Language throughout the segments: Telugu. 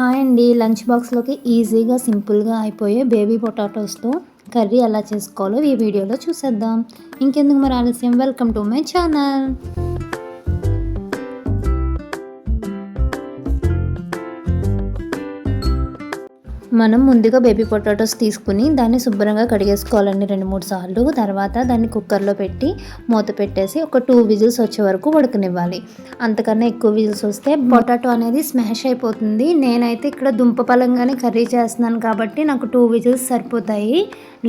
హాయ్ అండి. లంచ్ బాక్స్‌లోకి ఈజీగా, సింపుల్‌గా అయిపోయే బేబీ పొటాటోస్‌తో కర్రీ ఎలా చేసుకోవాలో ఈ వీడియోలో చూసేద్దాం. ఇంకెందుకు మరి ఆలస్యం, వెల్కమ్ టు మై ఛానల్. మనం ముందుగా బేబీ పొటాటోస్ తీసుకుని దాన్ని శుభ్రంగా కడిగేసుకోవాలండి 2-3 సార్లు. తర్వాత దాన్ని కుక్కర్లో పెట్టి మూత పెట్టేసి ఒక 2 విజిల్స్ వచ్చే వరకు ఉడకనివ్వాలి. అంతకన్నా ఎక్కువ విజిల్స్ వస్తే పొటాటో అనేది స్మాష్ అయిపోతుంది. నేనైతే ఇక్కడ దుంప పలంగానే కర్రీ చేస్తున్నాను కాబట్టి నాకు 2 విజిల్స్ సరిపోతాయి.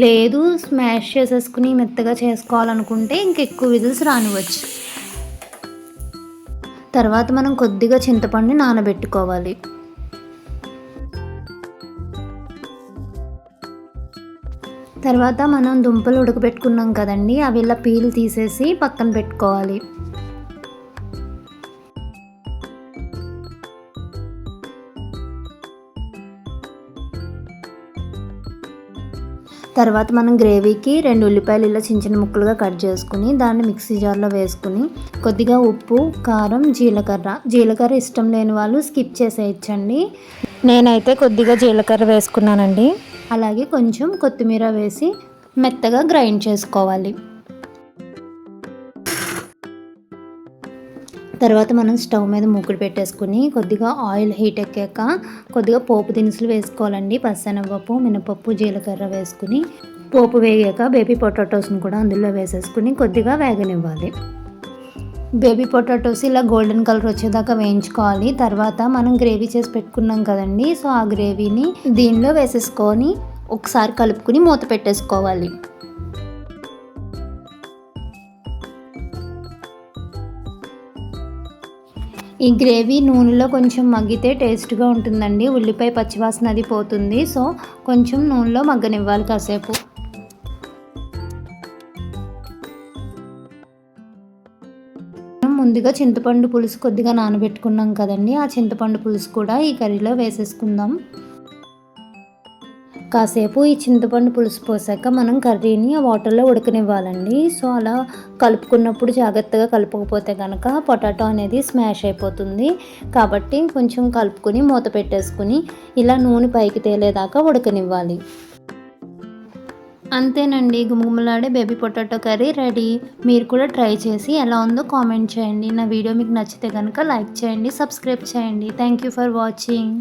లేదు స్మాష్ చేసేసుకుని మెత్తగా చేసుకోవాలనుకుంటే ఇంకెక్కువ విజిల్స్ రానివ్వచ్చు. తర్వాత మనం కొద్దిగా చింతపండుని నానబెట్టుకోవాలి. తర్వాత మనం దుంపలు ఉడకబెట్టుకున్నాం కదండి, అవి ఇలా పీల్ తీసేసి పక్కన పెట్టుకోవాలి. తర్వాత మనం గ్రేవీకి 2 ఉల్లిపాయలు ఇలా చిన్న చిన్న ముక్కలుగా కట్ చేసుకుని దాన్ని మిక్సీ జార్లో వేసుకుని కొద్దిగా ఉప్పు, కారం, జీలకర్ర ఇష్టం లేని వాళ్ళు స్కిప్ చేసేయచ్చండి. నేనైతే కొద్దిగా జీలకర్ర వేసుకున్నానండి. అలాగే కొంచెం కొత్తిమీర వేసి మెత్తగా గ్రైండ్ చేసుకోవాలి. తర్వాత మనం స్టవ్ మీద మూకుడు పెట్టేసుకుని కొద్దిగా ఆయిల్ హీట్ ఎక్కాక కొద్దిగా పోపు దినుసులు వేసుకోవాలండి. పచ్చెనగపప్పు, మినపప్పు, జీలకర్ర వేసుకుని పోపు వేగాక బేబీ పొటాటోస్ని కూడా అందులో వేసేసుకుని కొద్దిగా వేగనివ్వాలి. బేబీ పొటాటోస్ ఇలా గోల్డెన్ కలర్ వచ్చేదాకా వేయించుకోవాలి. తర్వాత మనం గ్రేవీ చేసి పెట్టుకున్నాం కదండి, సో ఆ గ్రేవీని దీనిలో వేసేసుకొని ఒకసారి కలుపుకుని మూత పెట్టేసుకోవాలి. ఈ గ్రేవీ నూనెలో కొంచెం మగ్గితే టేస్ట్గా ఉంటుందండి. ఉల్లిపాయ పచ్చివాసన అది పోతుంది. సో కొంచెం నూనెలో మగ్గనివ్వాలి కాసేపు. ముందుగా చింతపండు పులుసు కొద్దిగా నానబెట్టుకున్నాం కదండి, ఆ చింతపండు పులుసు కూడా ఈ కర్రీలో వేసేసుకుందాం. కాసేపు ఈ చింతపండు పులుసు పోసాక మనం కర్రీని ఆ వాటర్లో ఉడకనివ్వాలండి. సో అలా కలుపుకున్నప్పుడు జాగ్రత్తగా కలుపుకపోతే కనుక పొటాటో అనేది స్మాష్ అయిపోతుంది. కాబట్టి కొంచెం కలుపుకొని మూత పెట్టేసుకుని ఇలా నూనె పైకి తేలేదాకా ఉడకనివ్వాలి. అంతేనండి, గుమగుమలాడే బేబీ పొటాటో కర్రీ రెడీ. మీరు కూడా ట్రై చేసి ఎలా ఉందో కామెంట్ చేయండి. నా వీడియో మీకు నచ్చితే కనుక లైక్ చేయండి, సబ్స్క్రైబ్ చేయండి. Thank you for watching.